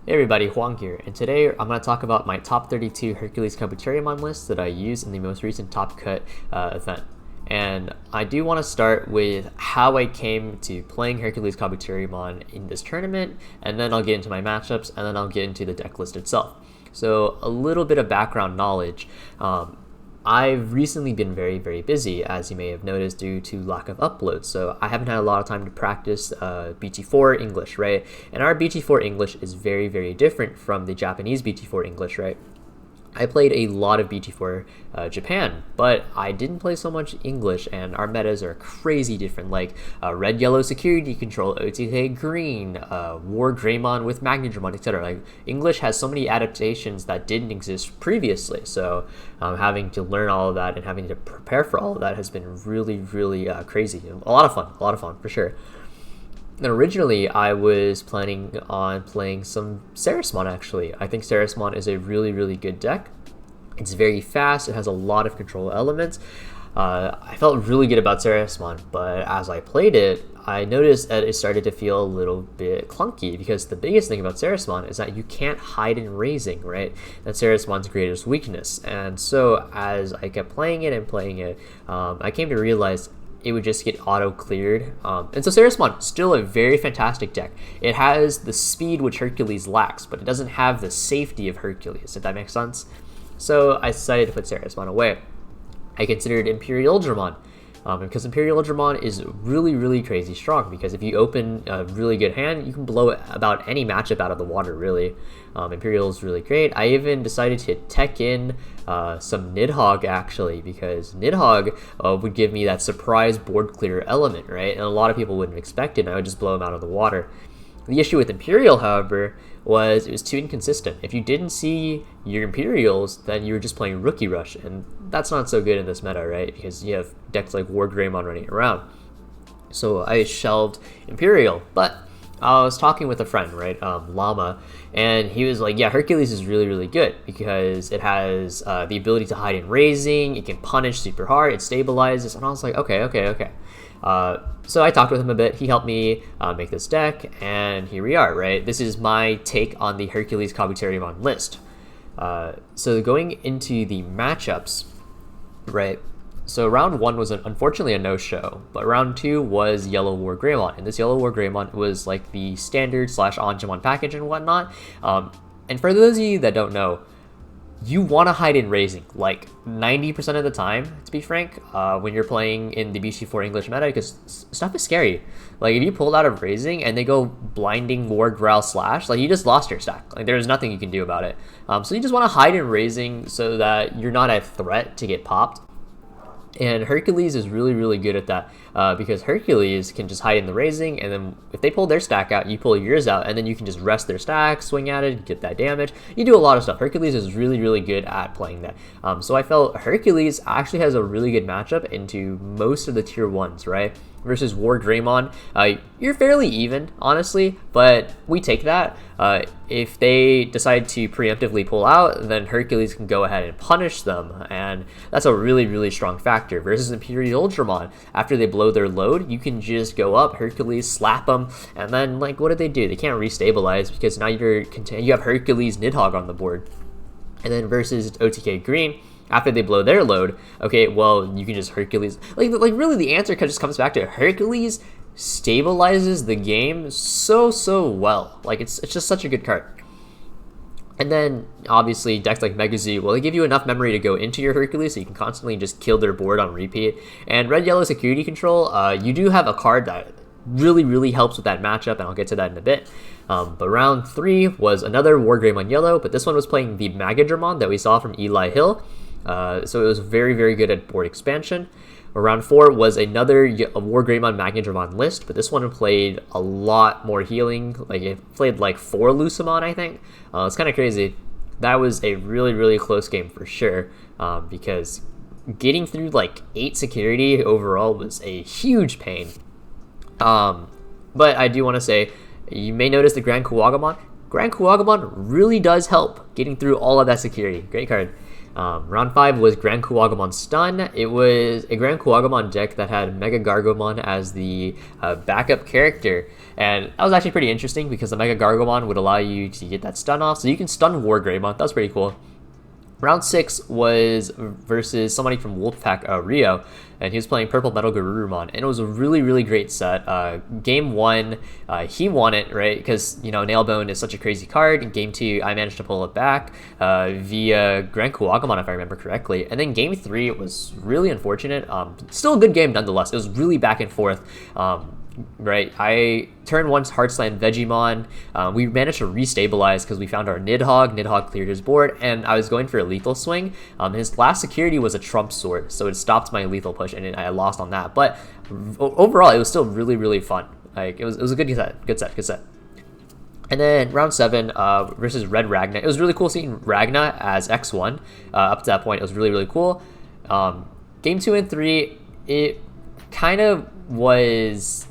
Hey everybody, Hoang here, and today I'm going to talk about my top 32 HerculesKabuterimon list that I used in the most recent Top Cut event. And I do want to start with how I came to playing HerculesKabuterimon in this tournament, and then I'll get into my matchups, and then I'll get into the deck list itself. So a little bit of background knowledge. I've recently been very busy, as you may have noticed, due to lack of uploads. So I haven't had a lot of time to practice BT4 English, right? And our BT4 English is very different from the Japanese BT4 English, right? I played a lot of BT4 Japan, but I didn't play so much English, and our metas are crazy different, like red, yellow security control, OTK green, War Greymon with Magnedramon, etc. Like English has so many adaptations that didn't exist previously, so having to learn all of that and having to prepare for all of that has been really crazy. A lot of fun for sure. And originally, I was planning on playing some Ceresmon, actually. I think Ceresmon is a really good deck. It's very fast, it has a lot of control elements. I felt really good about Ceresmon, but as I played it, I noticed that it started to feel a little bit clunky, because the biggest thing about Ceresmon is that you can't hide in raising, right? That's Ceresmon's greatest weakness. And so as I kept playing it, I came to realize it would just get auto cleared. And so Ceresmon, still a very fantastic deck. It has the speed which Hercules lacks, but it doesn't have the safety of Hercules, if that makes sense. So I decided to put Ceresmon away. I considered Imperial Dramon, because Imperial Dramon is really crazy strong, because if you open a really good hand, you can blow about any matchup out of the water, really. Imperial is really great. I even decided to tech in some Nidhogg, actually, because Nidhogg would give me that surprise board clear element, right? And a lot of people wouldn't expect it, and I would just blow them out of the water. The issue with Imperial, however, was it was too inconsistent. If you didn't see your Imperials, then you were just playing Rookie Rush, and that's not so good in this meta, right? Because you have decks like War Greymon running around. So I shelved Imperial, but I was talking with a friend, right, Llama, and he was like, yeah, Hercules is really good, because it has the ability to hide in raising, it can punish super hard, it stabilizes, and I was like, okay. So I talked with him a bit. He helped me make this deck, and here we are, right? This is my take on the HerculesKabuterimon list. So going into the matchups, right? So round 1 was unfortunately a no-show, but round 2 was Yellow War Greymon, and this Yellow War Greymon was like the standard / Angemon package and whatnot. And for those of you that don't know, you want to hide in raising like 90% of the time, to be frank, when you're playing in the BC4 English meta, because stuff is scary. Like if you pulled out of raising and they go blinding War Growl Slash, like you just lost your stack. Like there's nothing you can do about it. So you just want to hide in raising so that you're not a threat to get popped. And Hercules is really good at that, because Hercules can just hide in the raising, and then if they pull their stack out, you pull yours out, and then you can just rest their stack, swing at it, get that damage. You do a lot of stuff. Hercules is really good at playing that. So I felt Hercules actually has a really good matchup into most of the tier 1s, right? Versus War Greymon, you're fairly even, honestly, but we take that. If they decide to preemptively pull out, then Hercules can go ahead and punish them, and that's a really strong factor. Versus Imperial Dramon, after they blow their load, you can just go up, Hercules, slap them, and then like what do? They can't restabilize, because now you have Hercules Nidhogg on the board. And then versus OTK Green, after they blow their load, okay, well, you can just Hercules. Like really, the answer just comes back to Hercules stabilizes the game so well. Like it's just such a good card. And then obviously decks like Megazoo, well, they give you enough memory to go into your Hercules, so you can constantly just kill their board on repeat. And red yellow security control, you do have a card that really helps with that matchup, and I'll get to that in a bit. But round 3 was another War Greymon yellow, but this one was playing the Magnedramon that we saw from Eli Hill. So it was very good at board expansion. Round 4 was another War Greymon Magnedramon list, but this one played a lot more healing. Like it played like 4 Lucemon, I think. It's kind of crazy. That was a really close game for sure, because getting through like 8 security overall was a huge pain. But I do want to say, you may notice the Grand Kuwagamon. Grand Kuwagamon really does help getting through all of that security. Great card. Round 5 was Grand Kuwagamon Stun. It was a Grand Kuwagamon deck that had Mega Gargomon as the backup character. And that was actually pretty interesting because the Mega Gargomon would allow you to get that stun off. So you can stun War Greymon. That was pretty cool. Round 6 was versus somebody from Wolfpack, Rio, and he was playing Purple Metal Garurumon, and it was a really, really great set. Game 1, he won it, right, because, you know, Nailbone is such a crazy card. In Game 2, I managed to pull it back via Grand Kuwagamon, if I remember correctly, and then Game 3, it was really unfortunate. Still a good game nonetheless. It was really back and forth. Right, I turned once Heartsland Vegemon. We managed to restabilize because we found our Nidhogg. Nidhogg cleared his board, and I was going for a lethal swing. His last security was a Trump Sword, so it stopped my lethal push, and I lost on that. But overall, it was still really, really fun. Like it was a good set. And then round 7 versus Red Ragna. It was really cool seeing Ragna as X1. Up to that point, it was really, really cool. Game 2 and 3, it kind of was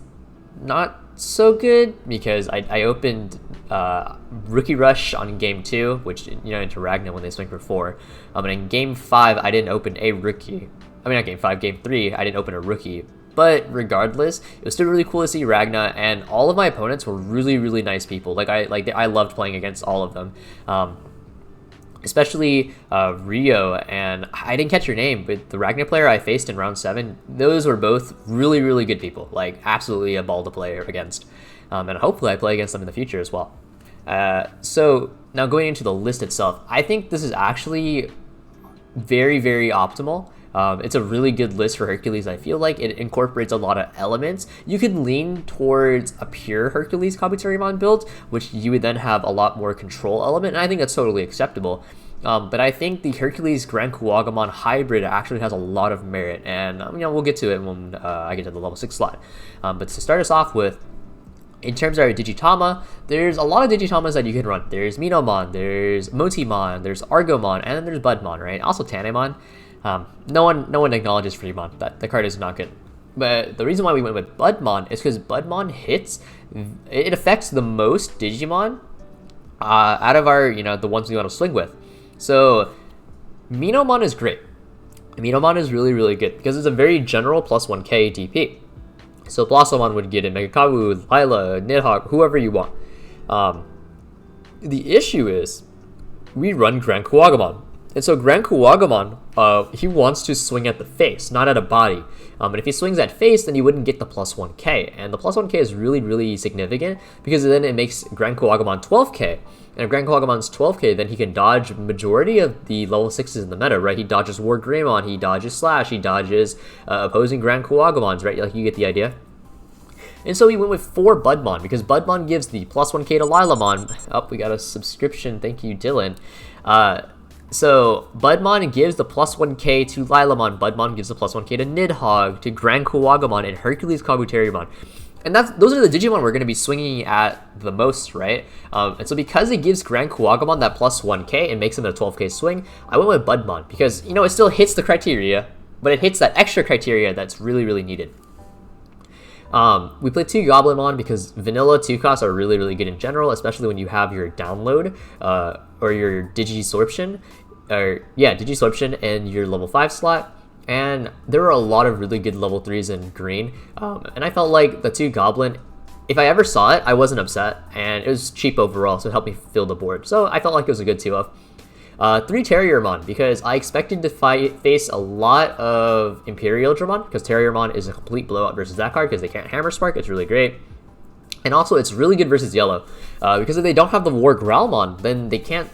not so good because I opened Rookie Rush on Game 2, which, you know, into Ragna when they swing for 4. And in Game 5, I didn't open a rookie. I mean, not Game 5, Game 3, I didn't open a rookie. But regardless, it was still really cool to see Ragna, and all of my opponents were really, really nice people. I loved playing against all of them. Especially Rio, and I didn't catch your name, but the Ragnar player I faced in round 7, those were both really, really good people. Like, absolutely a ball to play against. And hopefully I play against them in the future as well. So, now going into the list itself, I think this is actually very, very optimal. It's a really good list for Hercules. I feel like it incorporates a lot of elements. You could lean towards a pure HerculesKabuterimon build, which you would then have a lot more control element, and I think that's totally acceptable. But I think the Hercules Grand Kuwagamon hybrid actually has a lot of merit, and you know, we'll get to it when I get to the level 6 slot. But to start us off with, in terms of our Digitama, there's a lot of Digitamas that you can run. There's Minomon, there's Motimon, there's Argomon, and then there's Budmon, right? Also Tanemon. No one acknowledges Fremon. The card is not good. But the reason why we went with Budmon is because Budmon hits, it affects the most Digimon out of our, you know, the ones we want to swing with. So Minomon is great. Minomon is really, really good because it's a very general plus 1k DP. So Blossomon would get in Megakabu, Lila, Nidhogg, whoever you want. The issue is we run Grand Kuwagamon. And so Grand Kuwagamon, he wants to swing at the face, not at a body. And if he swings at face, then you wouldn't get the plus 1k. And the plus 1k is really, really significant because then it makes Grand Kuwagamon 12k. And if Grand Kuwagamon's 12k, then he can dodge majority of the level 6s in the meta, right? He dodges War Greymon, he dodges Slash, he dodges opposing Grand Kuwagamons, right? Like, you get the idea. And so we went with 4 Budmon because Budmon gives the plus 1k to Lilamon. Oh, we got a subscription. Thank you, Dylan. So Budmon gives the plus 1k to Lilamon, Budmon gives the plus 1k to Nidhogg, to Grand Kuwagamon, and HerculesKabuterimon. And those are the Digimon we're going to be swinging at the most, right? And so because it gives Grand Kuwagamon that plus 1k and makes him a 12k swing, I went with Budmon because, you know, it still hits the criteria, but it hits that extra criteria that's really, really needed. We played 2 Goblinmon because vanilla 2-costs are really, really good in general, especially when you have your download or your Digisorption, Digisorption and your level 5 slot. And there were a lot of really good level 3s in green. And I felt like the 2 Goblin, if I ever saw it, I wasn't upset. And it was cheap overall, so it helped me fill the board. So I felt like it was a good 2-of. 3 Terriermon, because I expected to face a lot of Imperial Dramon, because Terriermon is a complete blowout versus that card, because they can't Hammer Spark. It's really great. And also, it's really good versus Yellow, because if they don't have the War Growlmon, then they can't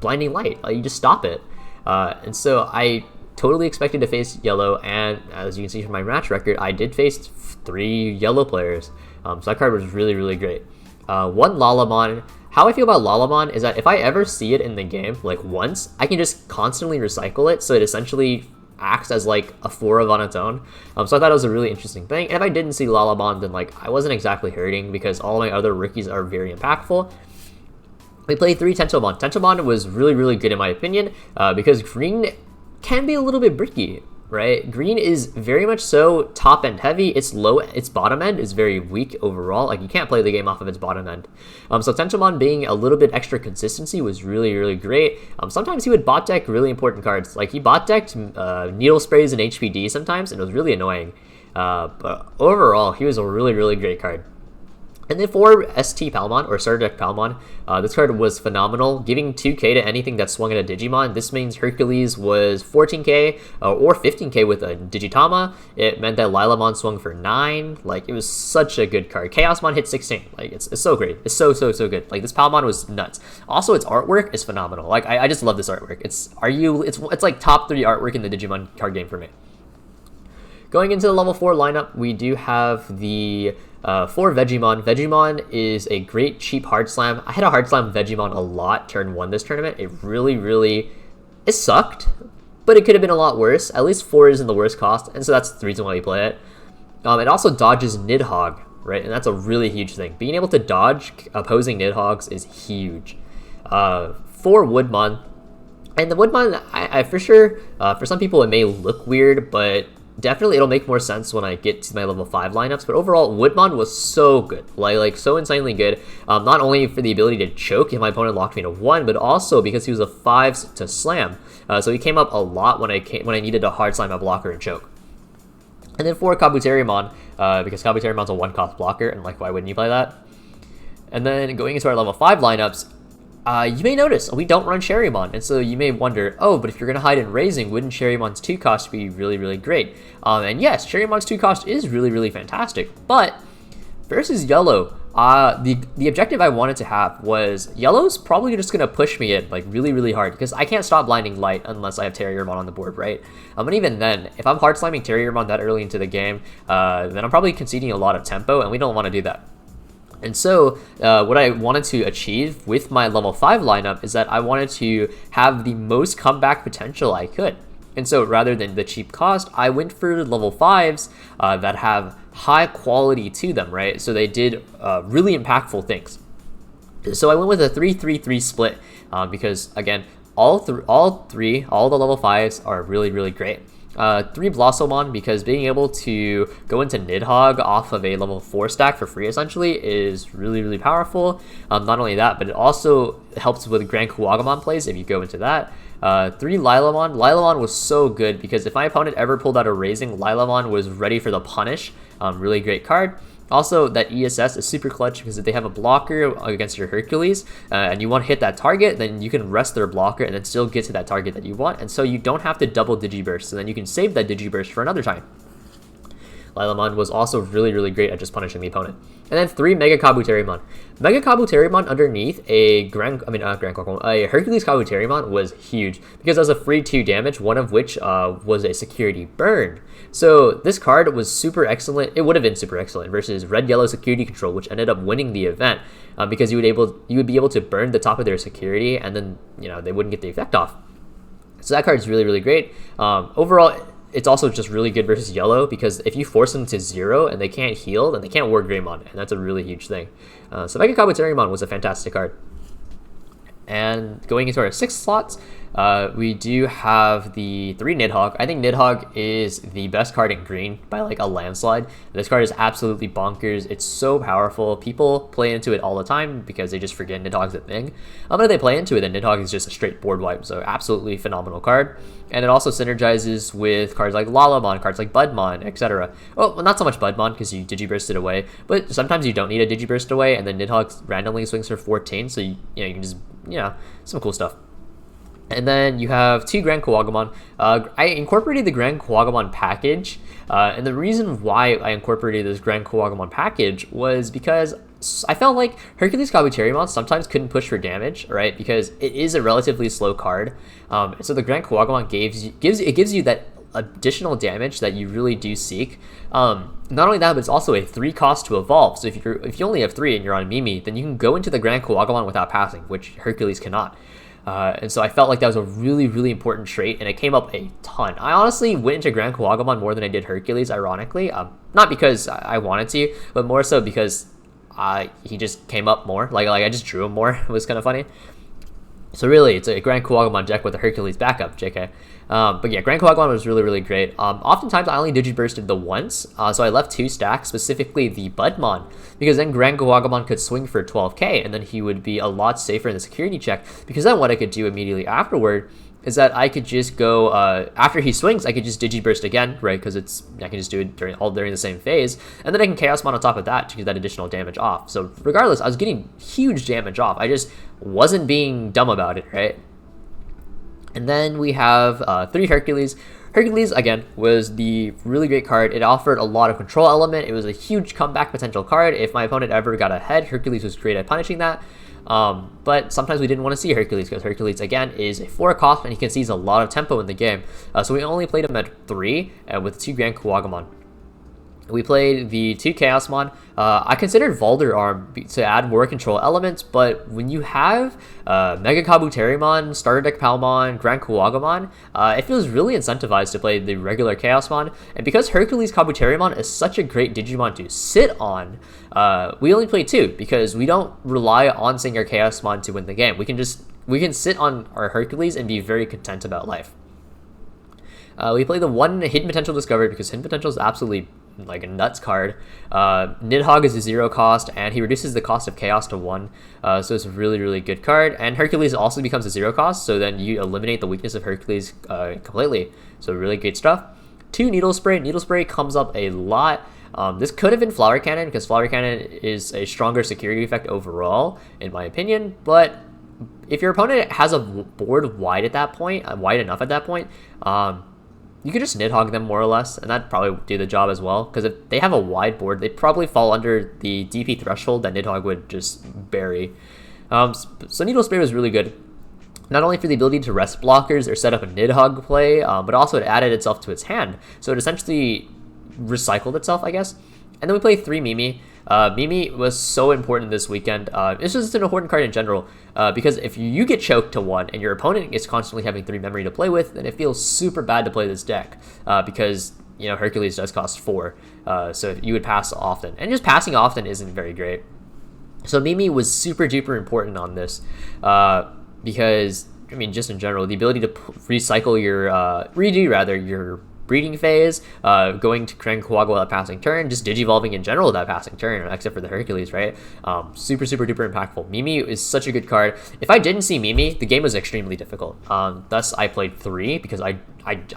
Blinding Light. You just stop it. And so I totally expected to face Yellow, and as you can see from my match record, I did face 3 Yellow players. So that card was really, really great. 1 Lalamon. How I feel about Lalamon is that if I ever see it in the game, like once, I can just constantly recycle it, so it essentially acts as like a 4-of on its own. So I thought it was a really interesting thing. And if I didn't see Lalamon, then like I wasn't exactly hurting because all my other rookies are very impactful. We played 3 Tentomon. Tentomon was really, really good in my opinion because green can be a little bit bricky. right? Green is very much so top end heavy. Its bottom end is very weak overall. Like, you can't play the game off of its bottom end. So Tentomon being a little bit extra consistency was really, really great. Sometimes he would bot deck really important cards. Like, he bot decked Needle Sprays and HPD sometimes, and it was really annoying. But overall, he was a really, really great card. And then for ST Palmon, or Starter Deck Palmon, this card was phenomenal, giving 2k to anything that swung at a Digimon. This means Hercules was 14k or 15k with a Digitama. It meant that Lilamon swung for 9. Like, it was such a good card. Chaosmon hit 16. Like, it's so great. It's so good. Like, this Palmon was nuts. Also, its artwork is phenomenal. Like, I just love this artwork. It's like top 3 artwork in the Digimon card game for me. Going into the level 4 lineup, we do have the for Vegemon. Vegemon is a great cheap hard slam. I had a hard slam Vegemon a lot turn 1 this tournament. It really, it sucked, but it could have been a lot worse. At least 4 isn't the worst cost, and so that's the reason why we play it. It also dodges Nidhogg, right? And that's a really huge thing. Being able to dodge opposing Nidhoggs is huge. For Woodmon, and the Woodmon, I for sure, for some people it may look weird, but definitely it'll make more sense when I get to my level 5 lineups. But overall, Woodmon was so good, like so insanely good. Not only for the ability to choke if my opponent locked me to 1, but also because he was a 5 to slam. So he came up a lot when I needed to hard slam a blocker and choke. And then for Kabuterimon, because Kabuterimon's a 1-cost blocker, and like, why wouldn't you play that? And then going into our level 5 lineups, you may notice we don't run Cherrymon, and so you may wonder, oh, but if you're going to hide in Raising, wouldn't Cherrymon's 2 cost be really great? And yes, Cherrymon's 2 cost is really fantastic, but versus Yellow, the objective I wanted to have was Yellow's probably just going to push me in like really hard, because I can't stop Blinding Light unless I have Terriermon on the board, right? And even then, if I'm hard slamming Terriermon that early into the game, then I'm probably conceding a lot of tempo, and we don't want to do that. And so what I wanted to achieve with my level 5 lineup is that I wanted to have the most comeback potential I could. And so rather than the cheap cost, I went for level 5s that have high quality to them, right? So they did really impactful things. So I went with a 3-3-3 split because, again, all the level 5s are really great. 3 Blossomon, because being able to go into Nidhogg off of a level 4 stack for free essentially is really powerful. Not only that, but it also helps with Grand Kuwagamon plays if you go into that. 3 Lilamon. Lilamon was so good because if my opponent ever pulled out a Raising, Lilamon was ready for the punish. Really great card. Also, that ESS is super clutch because if they have a blocker against your Hercules and you want to hit that target, then you can rest their blocker and then still get to that target that you want. And so you don't have to double Digiburst, so then you can save that Digiburst for another time. Lilamon was also really great at just punishing the opponent. And then 3 Mega Kabuterimon. Mega Kabuterimon underneath a Hercules Kabuterimon was huge because it was a free 2 damage, one of which was a security burn. So this card was super excellent. It would have been super excellent versus Red-Yellow Security Control, which ended up winning the event because you would be able to burn the top of their security, and then they wouldn't get the effect off. So that card is really great. Overall, it's also just really good versus Yellow because if you force them to 0 and they can't heal, then they can't Ward Greymon, and that's a really huge thing. So Mega Kabuterimon was a fantastic card. And going into our 6 slots, we do have the 3 Nidhogg. I think Nidhogg is the best card in green by like a landslide. This card is absolutely bonkers. It's so powerful. People play into it all the time because they just forget Nidhogg's a thing. But if they play into it, then Nidhogg is just a straight board wipe. So absolutely phenomenal card. And it also synergizes with cards like Lalamon, cards like Budmon, etc. Well, not so much Budmon because you Digiburst it away, but sometimes you don't need a Digiburst away, and then Nidhogg randomly swings for 14, so you can just some cool stuff. And then you have 2 Grand Kuwagamon. I incorporated the Grand Kuwagamon package, and the reason why I incorporated this Grand Kuwagamon package was because I felt like Hercules Kabuterimon sometimes couldn't push for damage, right? Because it is a relatively slow card. So the Grand Kuwagamon gives you that additional damage that you really do seek. Not only that, but it's also a 3 cost to evolve. So if you only have 3 and you're on Mimi, then you can go into the Grand Kuwagamon without passing, which Hercules cannot. And so I felt like that was a really important trait, and it came up a ton. I honestly went into Grand Kuwagamon more than I did Hercules, ironically. Not because I wanted to, but more so because he just came up more. Like I just drew him more. It was kind of funny. So really, it's a Grand Kuwagamon deck with a Hercules backup, JK. But yeah, Grand Kuwagamon was really, really great. Oftentimes, I only Digibursted the once, so I left 2 stacks, specifically the Budmon, because then Grand Kuwagamon could swing for 12k, and then he would be a lot safer in the security check, because then what I could do immediately afterward is that I could just go, after he swings, I could just Digiburst again, right, because I can just do it during the same phase, and then I can Chaosmon on top of that to get that additional damage off. So regardless, I was getting huge damage off. I just wasn't being dumb about it, right? And then we have 3 Hercules. Hercules, again, was the really great card. It offered a lot of control element. It was a huge comeback potential card. If my opponent ever got ahead, Hercules was great at punishing that. But sometimes we didn't want to see Hercules because Hercules, again, is a 4 cost and he concedes a lot of tempo in the game. So we only played him at 3 with 2 Grand Kuwagamon. We played the 2 Chaosmon. I considered Valder Arm to add more control elements, but when you have Mega Kabuterimon, Starter Deck Palmon, Grand Kuwagamon, it feels really incentivized to play the regular Chaosmon. And because HerculesKabuterimon is such a great Digimon to sit on, we only play 2 because we don't rely on seeing our Chaosmon to win the game. We can sit on our Hercules and be very content about life. We play the 1 Hidden Potential discovered because Hidden Potential is absolutely like a nuts card. Nidhogg is a 0 cost and he reduces the cost of chaos to 1, so it's a really, really good card. And Hercules also becomes a 0 cost, so then you eliminate the weakness of Hercules completely, so really good stuff. 2 Needle Spray. Needle Spray comes up a lot. This could have been Flower Cannon because Flower Cannon is a stronger security effect overall in my opinion, but if your opponent has a board wide at that point, wide enough at that point, you could just Nidhogg them more or less, and that'd probably do the job as well, because if they have a wide board, they'd probably fall under the DP threshold that Nidhogg would just bury. So Needle Spray was really good, not only for the ability to rest blockers or set up a Nidhogg play, but also it added itself to its hand, so it essentially recycled itself, I guess. And then we played 3 Mimi. Mimi was so important this weekend. It's just an important card in general, because if you get choked to 1 and your opponent is constantly having 3 memory to play with, then it feels super bad to play this deck, because you know Hercules does cost 4, so you would pass often, and just passing often isn't very great. So Mimi was super duper important on this, because I mean just in general the ability to recycle your redo your breeding phase, going to Grand Kuwagamon without passing turn, just Digivolving in general without passing turn, except for the Hercules, right? Super, super duper impactful. Mimi is such a good card. If I didn't see Mimi, the game was extremely difficult. Thus, I played 3 because I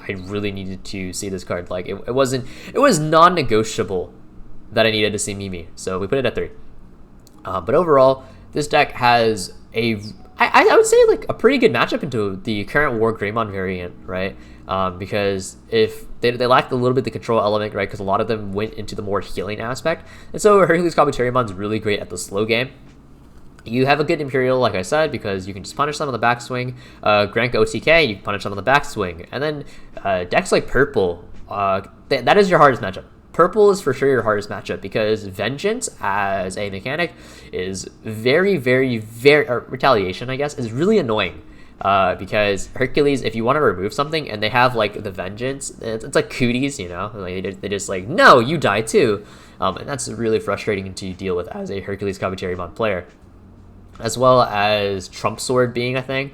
really needed to see this card. Like, it was non-negotiable that I needed to see Mimi, so we put it at 3. But overall, this deck has I would say like a pretty good matchup into the current War Greymon variant, right? Because if they lacked a little bit the control element, right? Because a lot of them went into the more healing aspect, and so HerculesKabuterimon is really great at the slow game. You have a good Imperial, like I said, because you can just punish them on the backswing. Grant OTK, you can punish them on the backswing, and then decks like Purple, that is your hardest matchup. Purple is for sure your hardest matchup because Vengeance as a mechanic is very, very, very... Retaliation, I guess, is really annoying. Because Hercules, if you want to remove something and they have like the Vengeance, it's like cooties, you know? Like, they just like, no, you die too. And that's really frustrating to deal with as a HerculesKabuterimon player. As well as Trump Sword being a thing.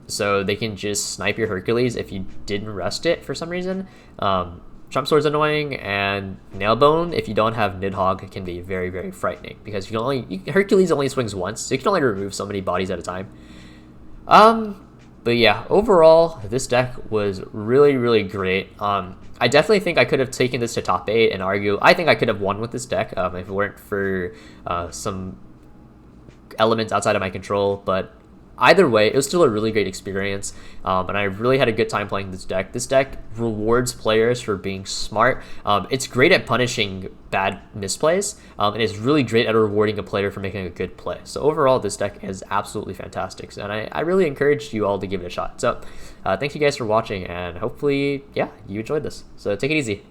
So they can just snipe your Hercules if you didn't rest it for some reason. Trump Sword's annoying, and Nailbone, if you don't have Nidhogg, can be very, very frightening because Hercules only swings once, so you can only remove so many bodies at a time. But yeah, overall, this deck was really, really great. I definitely think I could have taken this to top 8 and I think I could have won with this deck if it weren't for some elements outside of my control, but either way, it was still a really great experience, and I really had a good time playing this deck. This deck rewards players for being smart. It's great at punishing bad misplays, and it's really great at rewarding a player for making a good play. So overall, this deck is absolutely fantastic, and I really encourage you all to give it a shot. So thanks you guys for watching, and hopefully, yeah, you enjoyed this. So take it easy.